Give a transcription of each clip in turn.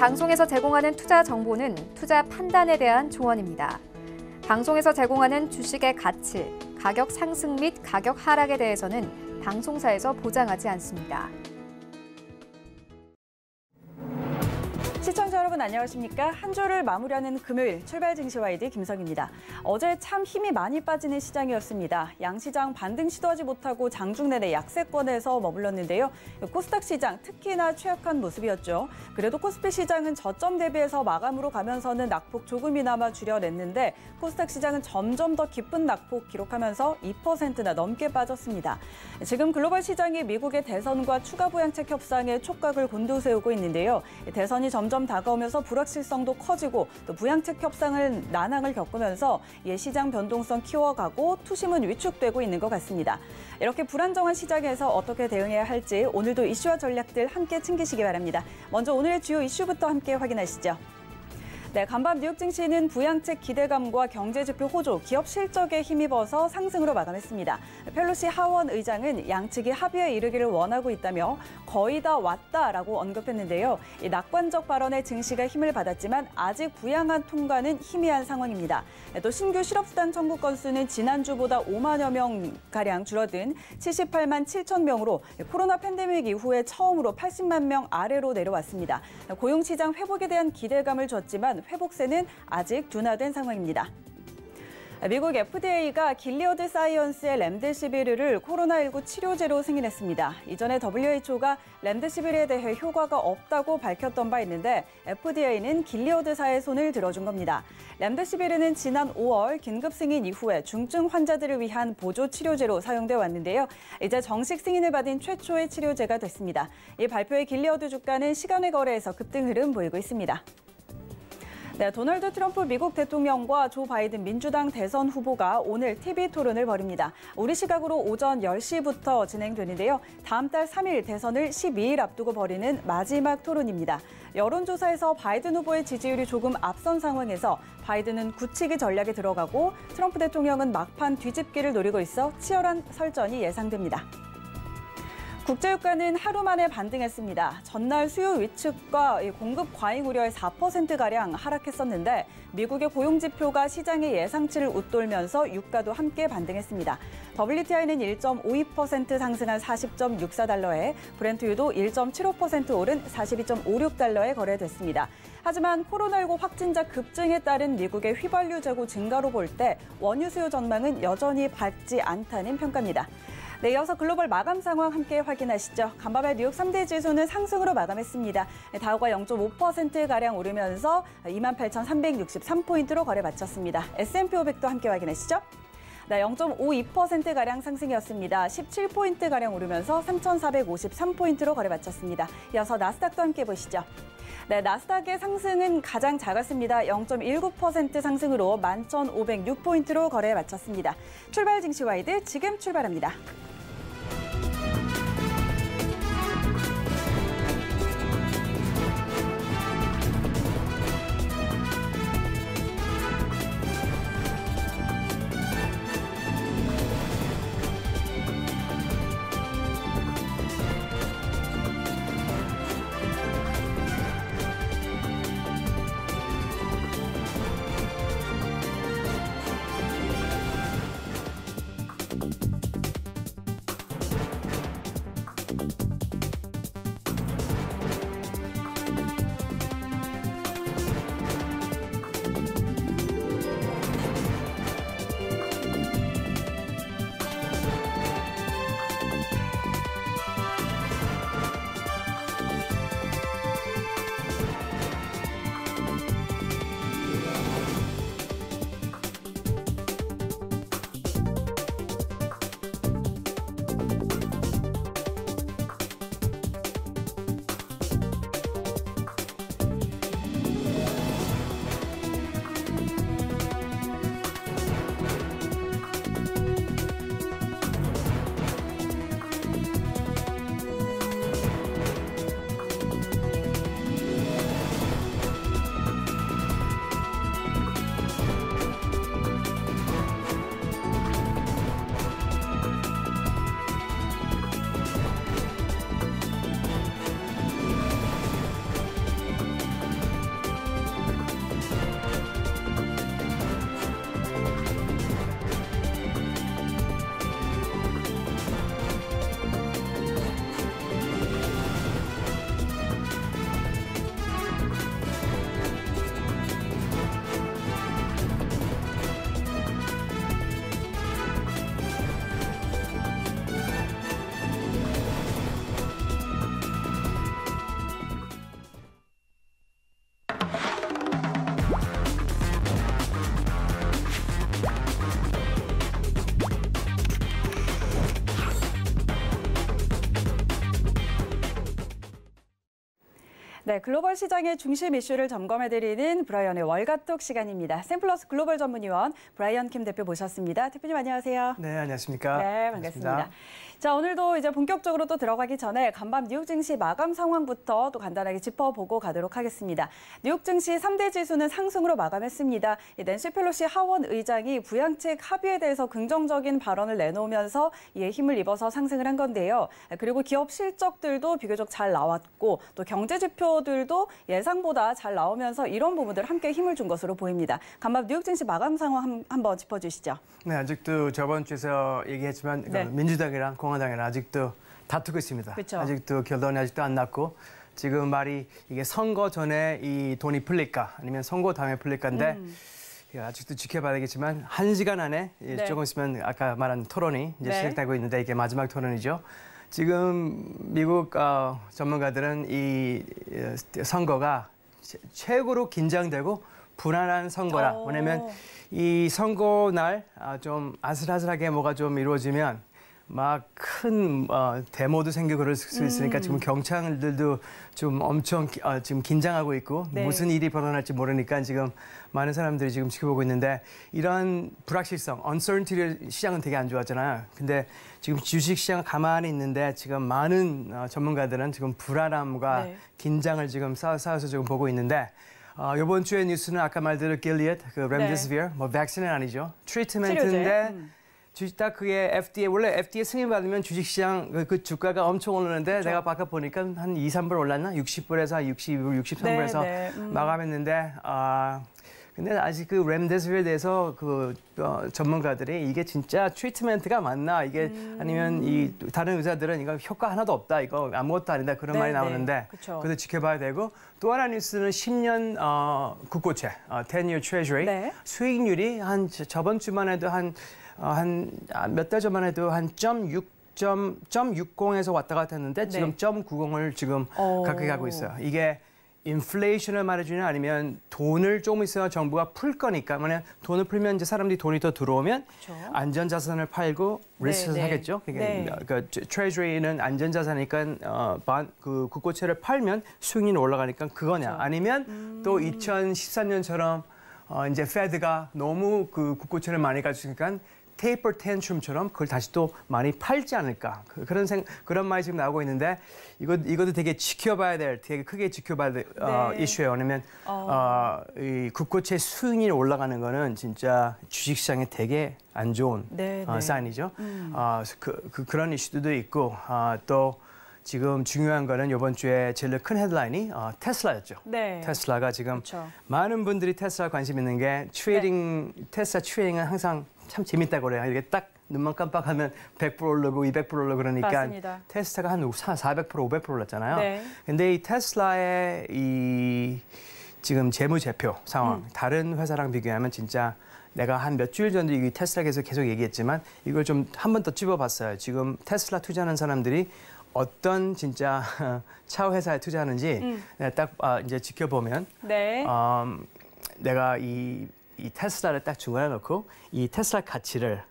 방송에서 제공하는 투자 정보는 투자 판단에 대한 조언입니다. 방송에서 제공하는 주식의 가치, 가격 상승 및 가격 하락에 대해서는 방송사에서 보장하지 않습니다. 시청자 여러분 안녕하십니까? 한 주를 마무리하는 금요일 출발 증시와이드 김성입니다. 어제 참 힘이 많이 빠지는 시장이었습니다. 양시장 반등 시도하지 못하고 장중 내내 약세권에서 머물렀는데요. 코스닥 시장 특히나 취약한 모습이었죠. 그래도 코스피 시장은 저점 대비해서 마감으로 가면서는 낙폭 조금이나마 줄여냈는데 코스닥 시장은 점점 더 깊은 낙폭 기록하면서 2%나 넘게 빠졌습니다. 지금 글로벌 시장이 미국의 대선과 추가 부양책 협상에 촉각을 곤두세우고 있는데요. 대선이 점점 다가오면서 불확실성도 커지고 또 부양책 협상을 난항을 겪으면서 시장 변동성 키워가고 투심은 위축되고 있는 것 같습니다. 이렇게 불안정한 시장에서 어떻게 대응해야 할지 오늘도 이슈와 전략들 함께 챙기시기 바랍니다. 먼저 오늘의 주요 이슈부터 함께 확인하시죠. 네, 간밤 뉴욕 증시는 부양책 기대감과 경제지표 호조, 기업 실적에 힘입어서 상승으로 마감했습니다. 펠로시 하원 의장은 양측이 합의에 이르기를 원하고 있다며 거의 다 왔다라고 언급했는데요. 이 낙관적 발언에 증시가 힘을 받았지만 아직 부양안 통과는 희미한 상황입니다. 또 신규 실업수당 청구 건수는 지난주보다 5만여 명가량 줄어든 78만 7천 명으로 코로나 팬데믹 이후에 처음으로 80만 명 아래로 내려왔습니다. 고용시장 회복에 대한 기대감을 줬지만 회복세는 아직 둔화된 상황입니다. 미국 FDA가 길리어드 사이언스의 렘데시비르를 코로나19 치료제로 승인했습니다. 이전에 WHO가 렘데시비르에 대해 효과가 없다고 밝혔던 바 있는데 FDA는 길리어드사의 손을 들어준 겁니다. 렘데시비르는 지난 5월 긴급 승인 이후에 중증 환자들을 위한 보조 치료제로 사용돼 왔는데요. 이제 정식 승인을 받은 최초의 치료제가 됐습니다. 이 발표에 길리어드 주가는 시간외 거래에서 급등 흐름 보이고 있습니다. 네, 도널드 트럼프 미국 대통령과 조 바이든 민주당 대선 후보가 오늘 TV 토론을 벌입니다. 우리 시각으로 오전 10시부터 진행되는데요. 다음 달 3일 대선을 12일 앞두고 벌이는 마지막 토론입니다. 여론조사에서 바이든 후보의 지지율이 조금 앞선 상황에서 바이든은 굳히기 전략에 들어가고 트럼프 대통령은 막판 뒤집기를 노리고 있어 치열한 설전이 예상됩니다. 국제유가는 하루 만에 반등했습니다. 전날 수요 위축과 공급 과잉 우려에 4%가량 하락했었는데 미국의 고용지표가 시장의 예상치를 웃돌면서 유가도 함께 반등했습니다. WTI는 1.52% 상승한 40.64달러에 브렌트유도 1.75% 오른 42.56달러에 거래됐습니다. 하지만 코로나19 확진자 급증에 따른 미국의 휘발유 재고 증가로 볼 때 원유 수요 전망은 여전히 밝지 않다는 평가입니다. 네, 이어서 글로벌 마감 상황 함께 확인하시죠. 간밤에 뉴욕 3대 지수는 상승으로 마감했습니다. 다우가 0.5%가량 오르면서 28,363포인트로 거래 마쳤습니다. S&P 500도 함께 확인하시죠. 네, 0.52%가량 상승이었습니다. 17포인트가량 오르면서 3,453포인트로 거래 마쳤습니다. 이어서 나스닥도 함께 보시죠. 네, 나스닥의 상승은 가장 작았습니다. 0.19% 상승으로 11,506포인트로 거래 마쳤습니다. 출발 증시와이드 지금 출발합니다. 네, 글로벌 시장의 중심 이슈를 점검해드리는 브라이언의 월가톡 시간입니다. 샘플러스 글로벌 전문위원 브라이언 킴 대표 모셨습니다. 대표님 안녕하세요. 네, 안녕하십니까. 네, 반갑습니다. 자, 오늘도 이제 본격적으로 또 들어가기 전에 간밤 뉴욕 증시 마감 상황부터 또 간단하게 짚어보고 가도록 하겠습니다. 뉴욕 증시 3대 지수는 상승으로 마감했습니다. 낸시 펠로시 하원 의장이 부양책 합의에 대해서 긍정적인 발언을 내놓으면서 이에 힘을 입어서 상승을 한 건데요. 그리고 기업 실적들도 비교적 잘 나왔고 또 경제 지표들도 예상보다 잘 나오면서 이런 부분들 함께 힘을 준 것으로 보입니다. 간밤 뉴욕 증시 마감 상황 한번 짚어주시죠. 네, 아직도 저번 주에서 얘기했지만 네. 민주당이랑 공화당이랑 아직도 다투고 있습니다. 그쵸. 아직도 결론이 아직도 안 났고 지금 말이 이게 선거 전에 이 돈이 풀릴까 아니면 선거 다음에 풀릴까인데 아직도 지켜봐야 되겠지만 1시간 안에 네. 조금 있으면 아까 말한 토론이 이제 네. 시작되고 있는데 이게 마지막 토론이죠. 지금 미국 전문가들은 이 선거가 최고로 긴장되고 불안한 선거라. 왜냐면 이 선거 날 좀 아슬아슬하게 뭐가 좀 이루어지면 막 큰 데모도 생기고 그럴 수 있으니까 지금 경찰들도 좀 엄청 지금 긴장하고 있고 네. 무슨 일이 벌어날지 모르니까 지금 많은 사람들이 지금 지켜보고 있는데 이런 불확실성, uncertainty를 시장은 되게 안 좋아하잖아요. 근데 지금 주식 시장 가만히 있는데 지금 많은 전문가들은 지금 불안함과 네. 긴장을 지금 쌓아서 지금 보고 있는데 이번 주의 뉴스는 아까 말대로 길리엇, 그 렘데시비어, 뭐 백신은 아니죠. 트리트멘트인데 딱 그게 FDA 원래 FDA 승인 받으면 주식시장 그 주가가 엄청 오르는데 그렇죠. 내가 아까 보니까 한 2, 3불 올랐나? 60불에서 62불, 63불에서 네, 마감했는데 근데 아직 그 렘데시비어에 대해서 그 전문가들이 이게 진짜 트리트멘트가 맞나 이게 아니면 이 다른 의사들은 이거 효과 하나도 없다 이거 아무것도 아니다 그런 네, 말이 나오는데 네. 그쵸. 그것도 지켜봐야 되고 또 하나 뉴스는 10년 국고채 10-year treasury 네. 수익률이 한 저번 주만 해도 한 몇 달 전만 해도 한 0.60에서 왔다 갔다 했는데 지금 네. 0.90을 지금 가까이 가고 있어요. 이게 인플레이션을 말해주냐 아니면 돈을 조금 있어야 정부가 풀 거니까 만약 돈을 풀면 이제 사람들이 돈이 더 들어오면 그렇죠. 안전자산을 팔고 리스크를 하겠죠. 네. 그러니까 트레저리는 안전자산이니까 그 국고채를 팔면 수익률이 올라가니까 그거냐 그렇죠. 아니면 또 2014년처럼 이제 페드가 너무 그 국고채를 많이 가지니까 테이퍼 텐트럼처럼 그걸 다시 또 많이 팔지 않을까 그런 말이 지금 나오고 있는데 이것도 되게 지켜봐야 될 되게 크게 지켜봐야 될 이슈예요. 왜냐면 이 국고채 수익률이 올라가는 거는 진짜 주식시장에 되게 안 좋은 사인이죠. 그런 이슈들도 있고 또 지금 중요한 거는 이번 주에 제일 큰 헤드라인이 테슬라였죠. 네. 테슬라가 지금 그렇죠. 많은 분들이 테슬라 관심 있는 게 테슬라 트레이딩은 항상 참 재밌다고 그래요. 이렇게 딱 눈만 깜빡하면 100% 오르고 200% 오르고 그러니까 맞습니다. 테슬라가 한 400% 500% 올랐잖아요. 네. 근데 이 테슬라의 이 지금 재무제표 상황 다른 회사랑 비교하면 진짜 내가 한 몇 주일 전도 이 테슬라에서 계속 얘기했지만 이걸 좀 한 번 더 찝어봤어요. 지금 테슬라 투자하는 사람들이 어떤 진짜 차 회사에 투자하는지 딱 이제 지켜보면 네. 내가 이 테슬라를 딱 중간에 놓고 이 테슬라 가치를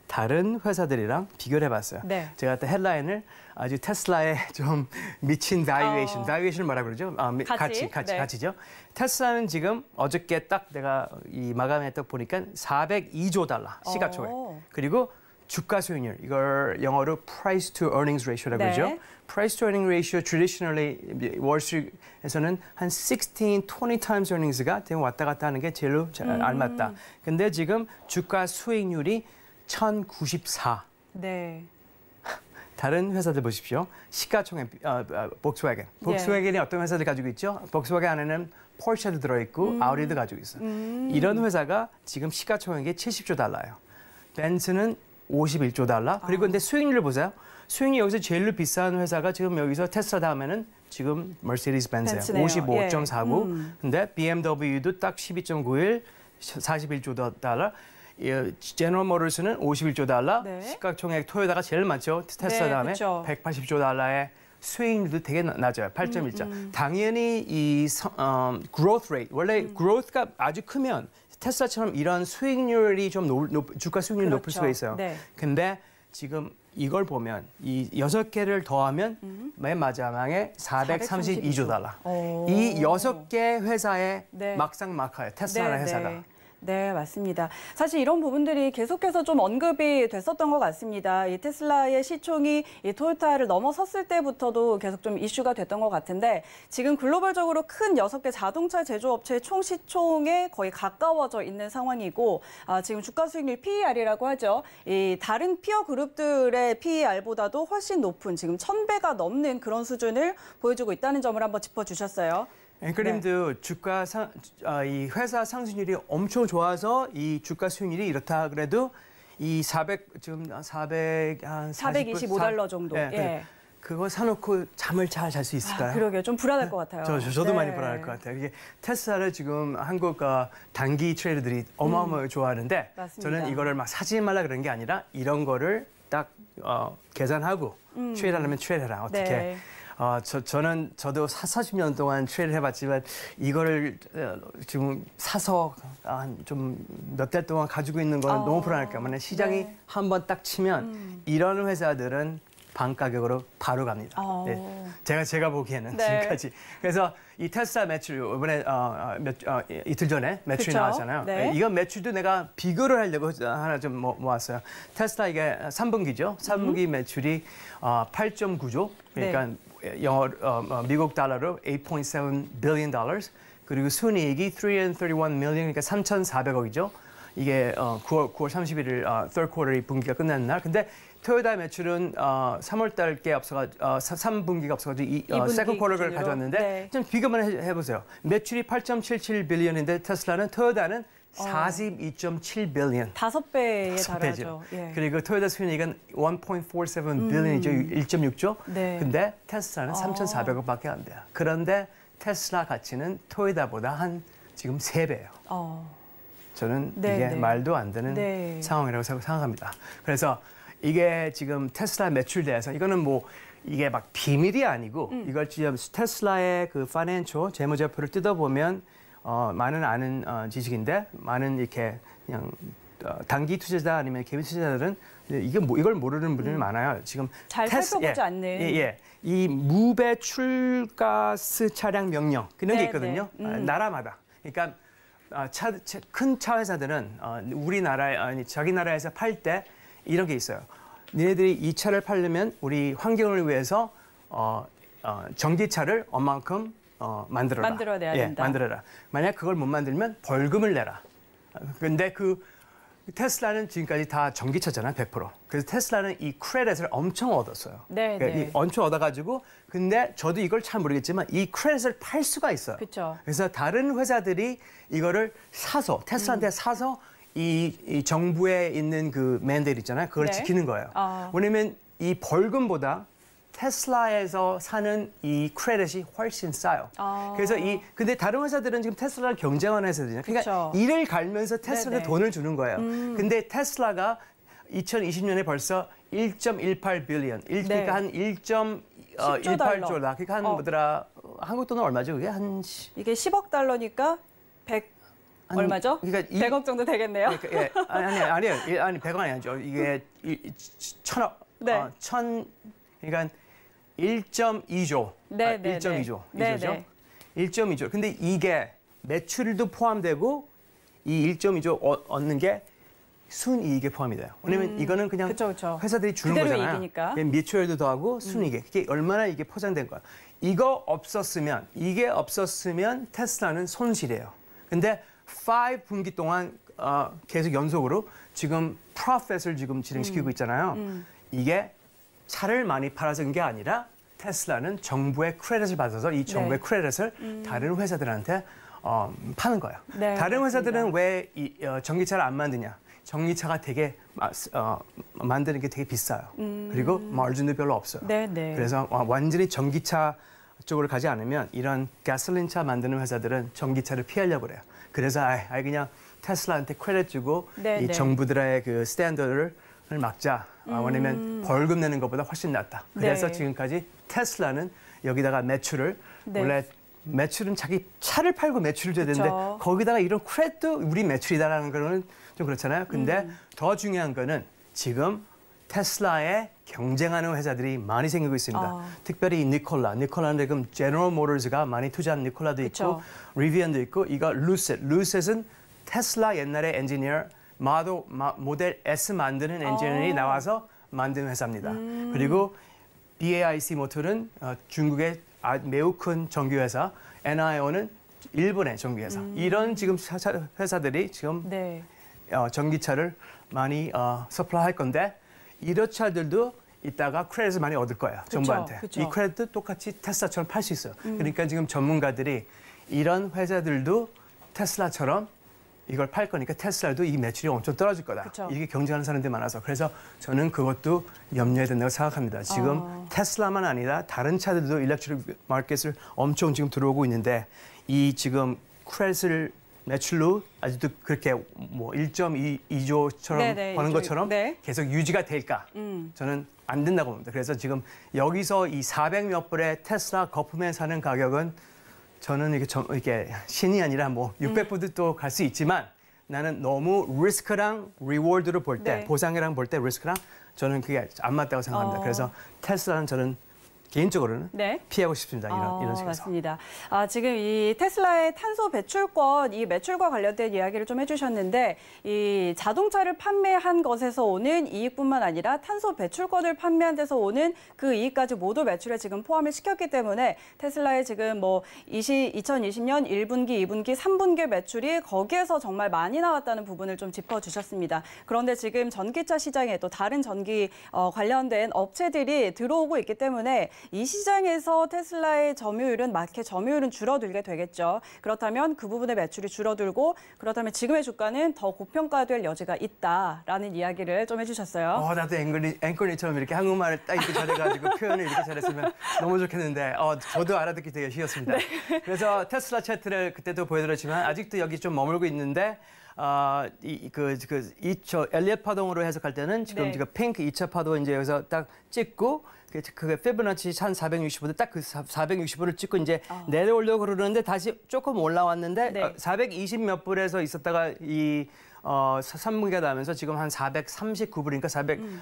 다른 회사들이랑 비교를 해봤어요. 네. 제가 또 헤드라인을 아주 테슬라에 좀 미친 valuation, valuation을 뭐라 그러죠? 가치죠. 테슬라는 지금 어저께 딱 내가 이 마감에 딱 보니까 402조 달러 시가총액. 그리고 주가 수익률, 이걸 영어로 price to earnings ratio라고 그러죠. price to earning ratio traditionally 월스트리트에서는 한 16, 20 times earnings가 왔다 갔다 하는 게 제일 알맞다. 근데 지금 주가 수익률이 1094. 네. 다른 회사들 보십시오. 시가총액, 복스와겐. 복스와겐이 어떤 회사들 가지고 있죠? 복스와겐 안에는 포르쉐도 들어있고 아우디도 가지고 있어요. 이런 회사가 지금 시가총액이 70조 달러예요. 벤츠는 51조 달러. 그리고 근데 수익률을 보세요. 수익률이 여기서 제일 비싼 회사가 지금 여기서 테슬라 다음에는 지금 머시디스 벤츠예요. 55.49. 근데 BMW도 딱 12.91, 41조 달러. 제너럴 모터스는 51조 달러. 시가총액 토요타가 제일 많죠. 테슬라 다음에 180조 달러의 수익률도 되게 낮아요. 8.1자. 당연히 이 growth rate, 원래 growth가 아주 크면 테슬라처럼 이런 수익률이 좀 주가 수익률이 높을 수가 있어요. 근데 지금 이걸 보면 이 6개를 더하면 맨 마지막에 432조 달러. 이 6개 회사의 네. 막상 막하예요. 테슬라라는 회사가. 네, 맞습니다. 사실 이런 부분들이 계속해서 좀 언급이 됐었던 것 같습니다. 이 테슬라의 시총이 이 토요타를 넘어섰을 때부터도 계속 좀 이슈가 됐던 것 같은데 지금 글로벌적으로 큰 6개 자동차 제조업체의 총 시총에 거의 가까워져 있는 상황이고 지금 주가 수익률 PER이라고 하죠. 이 다른 피어 그룹들의 PER보다도 훨씬 높은 지금 1000배가 넘는 그런 수준을 보여주고 있다는 점을 한번 짚어주셨어요. 앵커님도 이 회사 상승률이 엄청 좋아서 이 주가 수익률이 이렇다 그래도 이 425달러 정도. 예. 그거 사놓고 잠을 잘 잘 수 있을까요? 그러게요. 좀 불안할 것 같아요. 저도 많이 불안할 것 같아요. 이게 테슬라를 지금 한국 단기 트레이더들이 어마어마하게 좋아하는데 맞습니다. 저는 이거를 막 사지 말라 그런 게 아니라 이런 거를 딱 계산하고 트레이드하려면 트레이드해라. 어떻게? 네. 저도 40년 동안 트레이드 해봤지만 이거를 지금 사서 좀 몇 달 동안 가지고 있는 건 너무 불안할까. 만약 시장이 한번 딱 치면 이런 회사들은 반 가격으로 바로 갑니다. 네. 제가 보기에는 지금까지. 그래서 이 테슬라 매출 이번에 이틀 전에 매출이 그쵸? 나왔잖아요. 네. 이건 매출도 내가 비교를 하려고 하나 좀 모았어요. 테슬라 이게 3분기죠. 3분기 매출이 8.9조. 그러니까 미국 달러로 8.7 billion dollars. 그리고 순이익이 331 million, 그러니까 3,400억이죠. 이게 9월 31일 third quarter 분기가 끝나는 날. 근데 토요타 매출은 3월 달께 앞서가 3분기가 앞서가지고 second quarter를 가져왔는데 좀 비교만 해보세요. 매출이 8.77 billion인데 테슬라는 토요타는 42.7 billion. 5배에 달하죠. 그리고 토요타 순이익은 1.47 billion이죠. 1.6조. 네. 근데 테슬라는 3,400억밖에 안 돼요. 그런데 테슬라 가치는 토요타보다 지금 3배예요. 저는 이게 말도 안 되는 상황이라고 생각합니다. 그래서 이게 지금 테슬라 매출 대해서 이거는 뭐 이게 막 비밀이 아니고 이걸 지금 테슬라의 그 파이낸셜 재무제표를 뜯어보면 많은 아는 지식인데 많은 이렇게 그냥 단기 투자자 아니면 개미 투자자들은 이걸 모르는 분들이 많아요. 지금 잘 살펴보지 않는. 이 무배출가스 차량 명령 그런 게 있거든요. 나라마다. 그러니까 큰 차 회사들은 우리나라에 아니 자기 나라에서 팔 때 이런 게 있어요. 니네들이 이 차를 팔려면 우리 환경을 위해서 전기차를 얼만큼 만들어라. 만들어내야 된다. 만들어라. 만약 그걸 못 만들면 벌금을 내라. 근데 테슬라는 지금까지 다 전기차잖아요, 100%. 그래서 테슬라는 이 크레딧을 엄청 얻었어요. 엄청 얻어가지고, 근데 저도 이걸 잘 모르겠지만 이 크레딧을 팔 수가 있어요. 그쵸. 그래서 다른 회사들이 이거를 사서, 테슬라한테 사서 이 정부에 있는 그 맨데이트 있잖아요. 그걸 지키는 거예요. 왜냐면 이 벌금보다 테슬라에서 사는 이 크레딧이 훨씬 싸요. 그래서 근데 다른 회사들은 지금 테슬라를 경쟁하는 회사들이잖아요. 그러니까 이를 갈면서 테슬라한테 돈을 주는 거예요. 근데 테슬라가 2020년에 벌써 1.18 빌리언, 그러니까 한 1.18조다. 그러니까 한 뭐더라, 한국 돈은 얼마죠? 그게 이게 10억 달러니까 100 얼마죠? 그러니까 100억 정도 되겠네요. 그러니까, 아니에요. 100원 아니죠. 이게 1,000억. 그러니까 1.2조. 1.2조. 1.2조. 근데 이게 매출도 포함되고 이 1.2조 얻는 게 순이익에 포함이 돼요. 왜냐면 이거는 그냥 회사들이 주는 거잖아요. 이익이니까. 매출도 더하고 순이익에. 그게 얼마나 이게 포장된 거야. 이게 없었으면 테슬라는 손실이에요. 근데 5분기 동안 계속 연속으로 지금 프로핏을 지금 진행시키고 있잖아요. 이게 차를 많이 팔아서 그런 게 아니라 테슬라는 정부의 크레딧을 받아서 이 정부의 크레딧을 다른 회사들한테 파는 거예요. 다른 회사들은 왜 전기차를 안 만드냐? 전기차가 되게 만드는 게 되게 비싸요. 그리고 마진도 별로 없어요. 그래서 완전히 전기차 쪽으로 가지 않으면 이런 가솔린차 만드는 회사들은 전기차를 피하려고 그래요. 그래서 그냥 테슬라한테 크레딧 주고 이 정부들의 그 스탠더드를 막자. 왜냐면 벌금 내는 것보다 훨씬 낫다. 그래서 지금까지 테슬라는 여기다가 매출을 원래 매출은 자기 차를 팔고 매출을 줘야 되는데 거기다가 이런 크레딧도 우리 매출이다라는 거는 좀 그렇잖아요. 근데 더 중요한 거는 지금 테슬라의 경쟁하는 회사들이 많이 생기고 있습니다. 특별히 니콜라는 지금 제너럴 모터스가 많이 투자한 니콜라도 있고 리비안도 있고 이거 루셋은 테슬라 옛날에 엔지니어 모델 S 만드는 엔지니어이 나와서 만든 회사입니다. 그리고 BAIC 모터는 중국의 매우 큰 전기회사, NIO는 일본의 전기회사. 이런 지금 회사들이 지금 전기차를 많이 서플라이할 건데 이런 차들도 이따가 크레딧을 많이 얻을 거예요. 정부한테. 이 크레딧도 똑같이 테슬라처럼 팔 수 있어요. 그러니까 지금 전문가들이 이런 회사들도 테슬라처럼 이걸 팔 거니까 테슬라도 이 매출이 엄청 떨어질 거다. 이게 경쟁하는 사람들이 많아서. 그래서 저는 그것도 염려해야 된다고 생각합니다. 지금 테슬라만 아니라 다른 차들도 일렉트릭 마켓을 엄청 지금 들어오고 있는데 이 지금 크레딧을 매출로 아직도 그렇게 뭐 1.2조처럼 버는 것처럼 계속 유지가 될까? 저는 안 된다고 봅니다. 그래서 지금 여기서 이 400몇 불의 테슬라 거품에 사는 가격은 저는 이게 신이 아니라 뭐 600불도 또 갈 수 있지만 나는 너무 리스크랑 리워드를 볼 때, 보상이랑 볼 때 리스크랑 저는 그게 안 맞다고 생각합니다. 그래서 테슬라는 저는 개인적으로는 피하고 싶습니다. 이런 식으로. 맞습니다. 지금 이 테슬라의 탄소 배출권, 이 매출과 관련된 이야기를 좀 해주셨는데 이 자동차를 판매한 것에서 오는 이익뿐만 아니라 탄소 배출권을 판매한 데서 오는 그 이익까지 모두 매출에 지금 포함을 시켰기 때문에 테슬라의 지금 뭐 2020년 1분기, 2분기, 3분기 매출이 거기에서 정말 많이 나왔다는 부분을 좀 짚어주셨습니다. 그런데 지금 전기차 시장에 또 다른 전기 관련된 업체들이 들어오고 있기 때문에 이 시장에서 테슬라의 점유율은 마켓 점유율은 줄어들게 되겠죠. 그렇다면 그 부분의 매출이 줄어들고 그렇다면 지금의 주가는 더 고평가될 여지가 있다라는 이야기를 좀 해주셨어요. 나도 앵커니처럼 이렇게 한국말을 딱 이렇게 잘해가지고 표현을 이렇게 잘했으면 너무 좋겠는데 저도 알아듣기 되게 쉬웠습니다. 그래서 테슬라 차트를 그때도 보여드렸지만 아직도 여기 좀 머물고 있는데 엘리엇 파동으로 해석할 때는 지금 핑크 2차 파도 이제 여기서 딱 찍고 그 피보나치 1465도 딱 그 465를 찍고 이제 내려오려고 그러는데 다시 조금 올라왔는데 420 몇 불에서 있었다가 이 3분기가 나면서 지금 한 439불이니까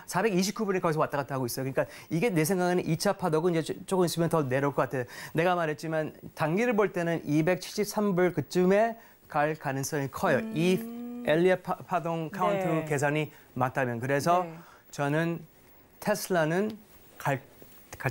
429불이 거기서 왔다 갔다 하고 있어요. 그러니까 이게 내 생각에는 2차 파도고 이제 조금 있으면 더 내려올 것 같아요. 내가 말했지만 단기를 볼 때는 273불 그쯤에 갈 가능성이 커요. 이 엘리엇 파동 카운트 계산이 맞다면. 그래서 저는 테슬라는 갈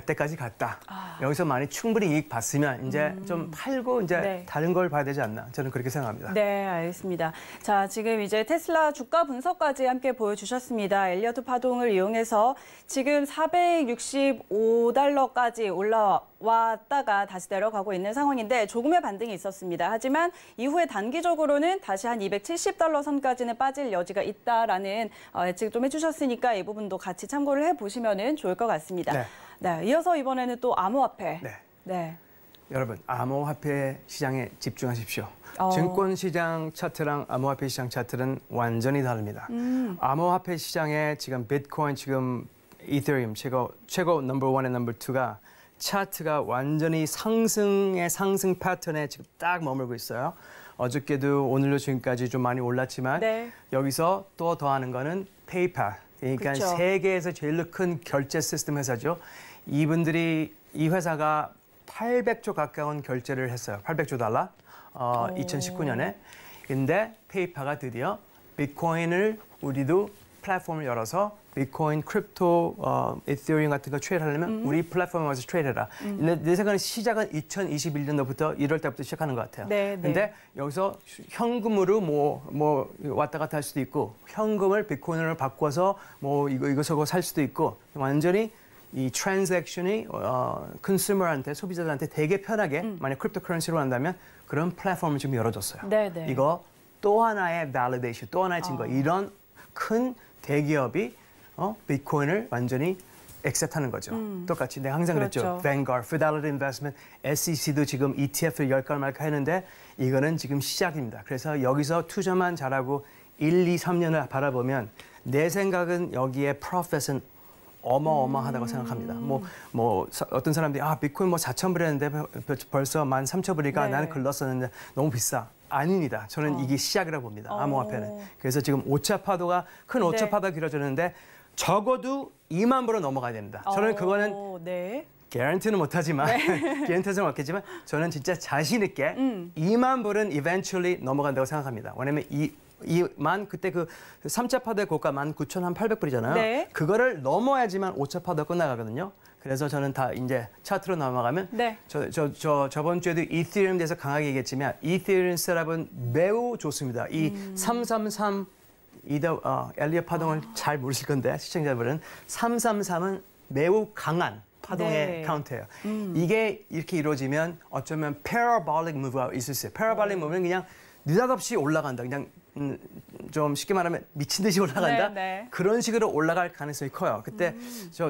때까지 갔다. 여기서 많이 충분히 이익 봤으면 이제 좀 팔고 이제 다른 걸 봐야 되지 않나. 저는 그렇게 생각합니다. 네, 알겠습니다. 자, 지금 이제 테슬라 주가 분석까지 함께 보여주셨습니다. 엘리엇 파동을 이용해서 지금 465달러까지 올라왔다가 다시 내려가고 있는 상황인데 조금의 반등이 있었습니다. 하지만 이후에 단기적으로는 다시 한 270달러 선까지는 빠질 여지가 있다라는 예측을 좀 해주셨으니까 이 부분도 같이 참고를 해보시면 좋을 것 같습니다. 네, 이어서 이번에는 또 암호화폐. 여러분, 암호화폐 시장에 집중하십시오. 증권시장 차트랑 암호화폐 시장 차트는 완전히 다릅니다. 암호화폐 시장에 지금 비트코인, 지금 이더리움 최고 넘버 1과 넘버 2가 차트가 완전히 상승 패턴에 지금 딱 머물고 있어요. 어저께도 오늘도 지금까지 좀 많이 올랐지만 여기서 또 더하는 거는 페이팔. 그러니까 세계에서 제일 큰 결제 시스템 회사죠. 이 회사가 800조 가까운 결제를 했어요. 800조 달러. 2019년에. 근데 페이팔가 드디어 비트코인을 우리도 플랫폼을 열어서 비트코인, 크립토, 이더리움 같은 거 트레이드하려면 우리 플랫폼에 와서 트레이드해라. 내 생각에는 시작은 2021년도부터 1월 달부터 시작하는 것 같아요. 근데 여기서 현금으로 뭐 왔다 갔다 할 수도 있고 현금을 비트코인으로 바꿔서 뭐 이거 살 수도 있고 완전히 이 트랜잭션이 컨슈머한테 소비자들한테 되게 편하게 만약 크립토커런시로 한다면 그런 플랫폼을 지금 열어줬어요. 이거 또 하나의 발리데이션, 또 하나의 증거. 이런 큰 대기업이 비트코인을 완전히 액셉트하는 거죠. 똑같이 내가 항상 그랬죠. Vanguard, Fidelity Investment, SEC도 지금 ETF를 열까 말까 했는데 이거는 지금 시작입니다. 그래서 여기서 투자만 잘하고 1, 2, 3년을 바라보면 내 생각은 여기에 프로핏은 어마어마하다고 생각합니다. 어떤 사람들이 비트코인 4,000불 했는데 벌써 13,000불이니까 나는 글렀었는데 너무 비싸. 아닙니다. 저는 이게 시작이라고 봅니다. 암호화폐는. 그래서 지금 5차 파도가 큰 5차 파도가 길어졌는데 적어도 2만 불은 넘어가야 됩니다. 저는 그거는 네. 개런티는 못하지만 개런티는 없겠지만 저는 진짜 자신 있게 2만 불은 eventually 넘어간다고 생각합니다. 왜냐면 그때 그 3차 파도의 고가 19,800불이잖아요. 네. 그거를 넘어야지만 5차 파도가 끝나가거든요. 그래서 저는 다 이제 차트로 넘어가면 네. 저번 주에도 이더리움에 대해서 강하게 얘기했지만 이더리움 셋업은 매우 좋습니다. 이 333 엘리엇 파동을 잘 모르실 건데 시청자분은 333은 매우 강한 파동의 네. 카운트예요. 이게 이렇게 이루어지면 어쩌면 parabolic move가 있을 수 있어요. parabolic move는 그냥 느닷없이 올라간다. 그냥 좀 쉽게 말하면 미친 듯이 올라간다. 네, 네. 그런 식으로 올라갈 가능성이 커요. 그때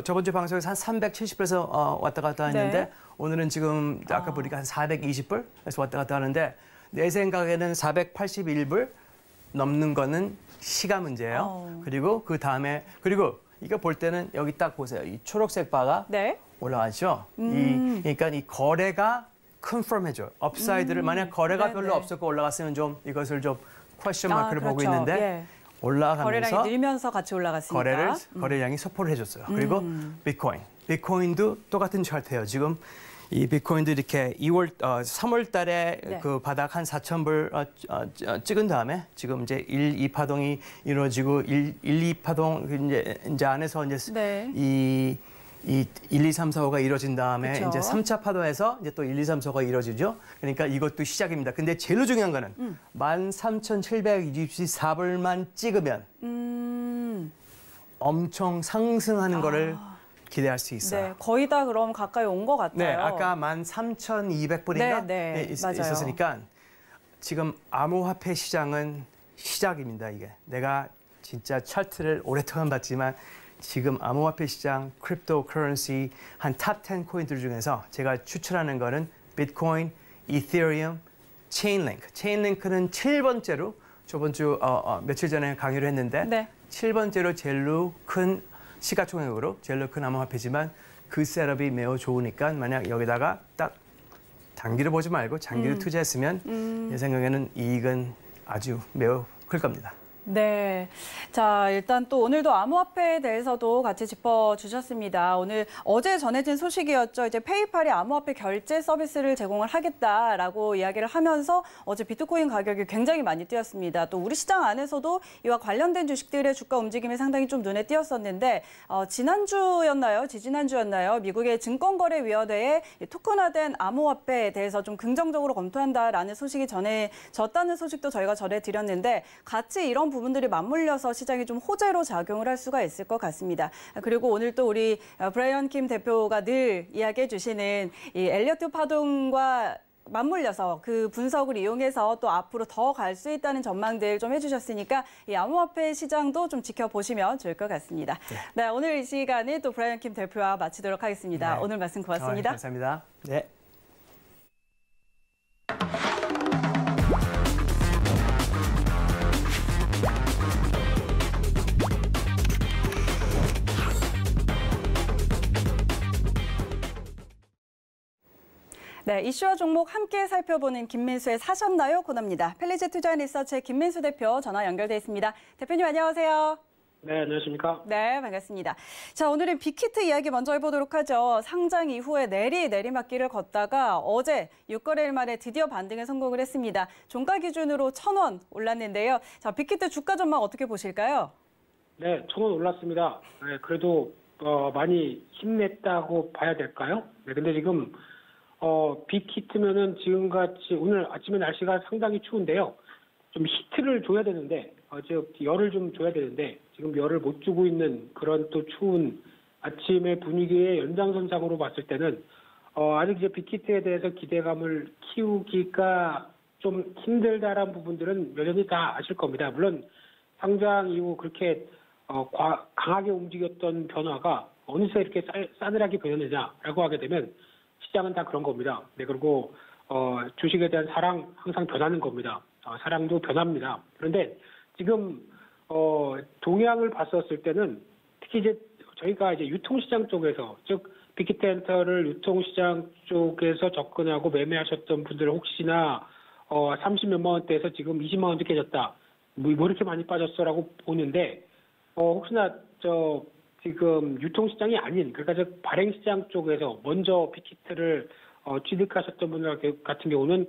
저번 주 방송에서 한 370불에서 왔다 갔다 했는데 네. 오늘은 지금 아까 보니까 한 420불에서 왔다 갔다 하는데 내 생각에는 481불 넘는 거는 시간 문제예요. 그리고 그 다음에 그리고 이거 볼 때는 여기 딱 보세요. 이 초록색 바가 네. 올라가죠. 그러니까 이 거래가 컨펌 해줘요. 업사이드를 만약 거래가 네, 별로 네. 없었고 올라갔으면 좀 이것을 좀 퀘스천 마크를 보고 그렇죠. 있는데 예. 올라가면서 거래량이 늘면서 같이 올라갔으니까. 거래량이 소포를 해줬어요. 그리고 비트코인도 똑같은 차트예요. 지금 이 비트코인도 이렇게 3월 달에 네. 그 바닥 한 4,000불 찍은 다음에 지금 이제 1, 2파동이 이루어지고 1, 2파동 이제 안에서 이제 네. 이 1, 2, 3, 4, 5가 이루어진 다음에 그쵸. 이제 3차 파도에서 이제 또 1, 2, 3, 4가 이루어지죠. 그러니까 이것도 시작입니다. 근데 제일 중요한 거는 13,724불만 찍으면 엄청 상승하는 거를 기대할 수 있어요. 네, 거의 다 그럼 가까이 온 것 같아요. 네, 아까 13,200불인가 네, 맞아요. 있었으니까 지금 암호화폐 시장은 시작입니다. 이게 내가 진짜 차트를 오랫동안 봤지만 지금 암호화폐 시장, 크립토 커런시 한 탑 10 코인들 중에서 제가 추천하는 거는 비트코인, 이더리움, 체인링크. 체인링크는 7번째로 저번 주 며칠 전에 강의를 했는데 네. 7번째로 제일로 큰 시가총액으로 제일 큰 암호화폐지만 그 셋업이 매우 좋으니까 만약 여기다가 딱 단기를 보지 말고 장기를 투자했으면 내 생각에는 이익은 아주 매우 클 겁니다. 네. 자, 일단 또 오늘도 암호화폐에 대해서도 같이 짚어주셨습니다. 어제 전해진 소식이었죠. 이제 페이팔이 암호화폐 결제 서비스를 제공을 하겠다라고 이야기를 하면서 어제 비트코인 가격이 굉장히 많이 뛰었습니다. 또 우리 시장 안에서도 이와 관련된 주식들의 주가 움직임이 상당히 좀 눈에 띄었었는데 지난주였나요? 지지난주였나요? 미국의 증권거래위원회에 토큰화된 암호화폐에 대해서 좀 긍정적으로 검토한다라는 소식이 전해졌다는 소식도 저희가 전해드렸는데 같이 이런 부분들이 맞물려서 시장이 좀 호재로 작용을 할 수가 있을 것 같습니다. 그리고 오늘 또 우리 브라이언 킴 대표가 늘 이야기해 주시는 이 엘리엇 파동과 맞물려서 그 분석을 이용해서 또 앞으로 더 갈 수 있다는 전망들 좀 해주셨으니까 이 암호화폐 시장도 좀 지켜보시면 좋을 것 같습니다. 네, 오늘 이 시간에 또 브라이언 킴 대표와 마치도록 하겠습니다. 네. 오늘 말씀 고맙습니다. 감사합니다. 네. 네, 이슈와 종목 함께 살펴보는 김민수의 사셨나요? 코너입니다. 펠리제 투자 리서치의 김민수 대표 전화 연결돼 있습니다. 대표님 안녕하세요. 네, 안녕하십니까. 네, 반갑습니다. 자, 오늘은 빅히트 이야기 먼저 해보도록 하죠. 상장 이후에 내리막길을 걷다가 어제 6거래일 만에 드디어 반등에 성공을 했습니다. 종가 기준으로 1,000원 올랐는데요. 자, 빅히트 주가 전망 어떻게 보실까요? 네, 1,000원 올랐습니다. 네, 그래도 많이 힘냈다고 봐야 될까요? 네, 근데 지금 빅히트면은 지금같이 오늘 아침에 날씨가 상당히 추운데요. 좀 히트를 줘야 되는데, 즉 열을 좀 줘야 되는데 지금 열을 못 주고 있는 그런 또 추운 아침의 분위기의 연장선상으로 봤을 때는 아직 이제 빅히트에 대해서 기대감을 키우기가 좀 힘들다라는 부분들은 여전히 다 아실 겁니다. 물론 상장 이후 그렇게 강하게 움직였던 변화가 어느새 이렇게 싸늘하게 변했느냐라고 하게 되면 시장은 다 그런 겁니다. 네, 그리고 주식에 대한 사랑 항상 변하는 겁니다. 사랑도 변합니다. 그런데 지금 동향을 봤었을 때는 특히 이제 저희가 이제 유통시장 쪽에서 즉 빅히트 엔터를 유통시장 쪽에서 접근하고 매매하셨던 분들 혹시나 30몇만 원대에서 지금 20만 원대 깨졌다. 뭐 이렇게 많이 빠졌어라고 보는데 혹시나 지금 유통시장이 아닌, 그러니까 즉 발행시장 쪽에서 먼저 빅히트를 취득하셨던 분들 같은 경우는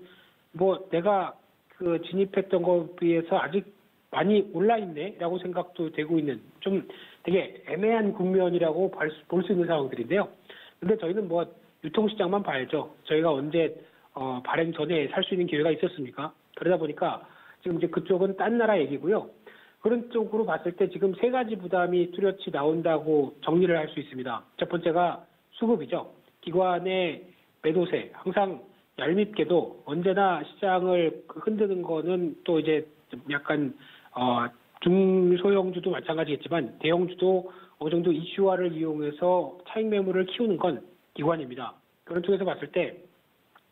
뭐 내가 그 진입했던 것에 비해서 아직 많이 올라있네라고 생각도 되고 있는 좀 되게 애매한 국면이라고 볼 수 있는 상황들인데요. 근데 저희는 뭐 유통시장만 봐야죠. 저희가 언제 발행 전에 살 수 있는 기회가 있었습니까? 그러다 보니까 지금 이제 그쪽은 딴 나라 얘기고요. 그런 쪽으로 봤을 때 지금 세 가지 부담이 뚜렷이 나온다고 정리를 할 수 있습니다. 첫 번째가 수급이죠. 기관의 매도세, 항상 얄밉게도 언제나 시장을 흔드는 거는 또 이제 약간 중소형주도 마찬가지겠지만 대형주도 어느 정도 이슈화를 이용해서 차익 매물을 키우는 건 기관입니다. 그런 쪽에서 봤을 때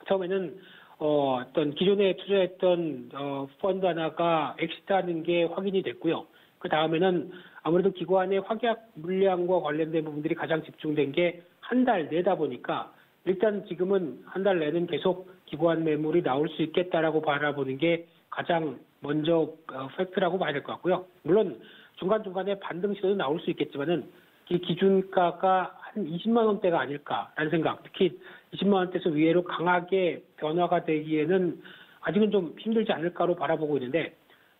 처음에는 어떤 기존에 투자했던 펀드 하나가 엑시트하는 게 확인이 됐고요. 그 다음에는 아무래도 기관의 확약 물량과 관련된 부분들이 가장 집중된 게 한 달 내다 보니까 일단 지금은 한 달 내는 계속 기관 매물이 나올 수 있겠다라고 바라보는 게 가장 먼저 팩트라고 봐야 될 것 같고요. 물론 중간중간에 반등 시도도 나올 수 있겠지만은 이 기준가가 한 20만 원대가 아닐까라는 생각, 특히 20만 원대에서 위로 강하게 변화가 되기에는 아직은 좀 힘들지 않을까로 바라보고 있는데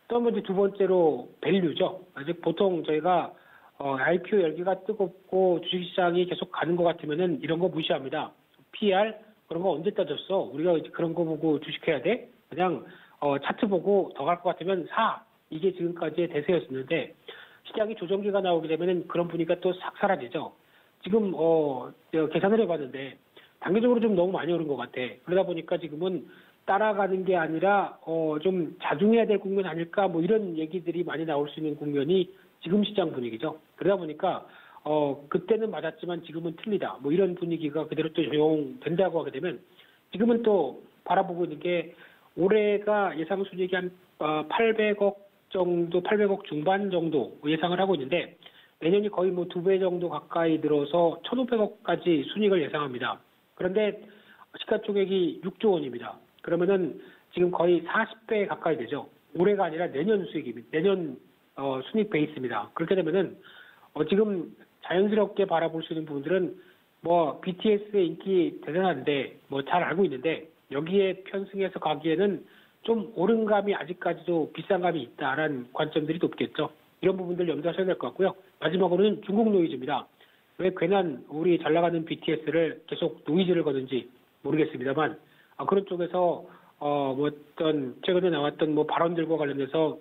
또 한 번째 두 번째로 밸류죠. 아직 보통 저희가 IPO 열기가 뜨겁고 주식시장이 계속 가는 것 같으면은 이런 거 무시합니다. PR 그런 거 언제 따졌어? 우리가 이제 그런 거 보고 주식해야 돼? 그냥 차트 보고 더 갈 것 같으면 사. 이게 지금까지의 대세였었는데 시장이 조정기가 나오게 되면은 그런 분위기가 또 싹 사라지죠. 지금 계산을 해봤는데 단기적으로 좀 너무 많이 오른 것 같아. 그러다 보니까 지금은 따라가는 게 아니라 좀 자중해야 될 국면 아닐까 뭐 이런 얘기들이 많이 나올 수 있는 국면이 지금 시장 분위기죠. 그러다 보니까 그때는 맞았지만 지금은 틀리다. 뭐 이런 분위기가 그대로 또 적용된다고 하게 되면 지금은 또 바라보고 있는 게 올해가 예상 순이익이 한 800억 정도, 800억 중반 정도 예상을 하고 있는데 내년이 거의 뭐 2배 정도 가까이 늘어서 1,500억까지 순이익을 예상합니다. 그런데 시가총액이 6조 원입니다. 그러면은 지금 거의 40배 가까이 되죠. 올해가 아니라 내년 수익입니다. 내년 순이익 베이스입니다. 그렇게 되면은 지금 자연스럽게 바라볼 수 있는 부분들은 뭐 BTS의 인기 대단한데 뭐 잘 알고 있는데 여기에 편승해서 가기에는 좀 오른감이 아직까지도 비싼 감이 있다라는 관점들이 높겠죠. 이런 부분들 염두하셔야 될 것 같고요. 마지막으로는 중국 노이즈입니다. 왜 괜한 우리 잘 나가는 BTS를 계속 노이즈를 거는지 모르겠습니다만 그런 쪽에서 뭐 어떤 최근에 나왔던 뭐 발언들과 관련해서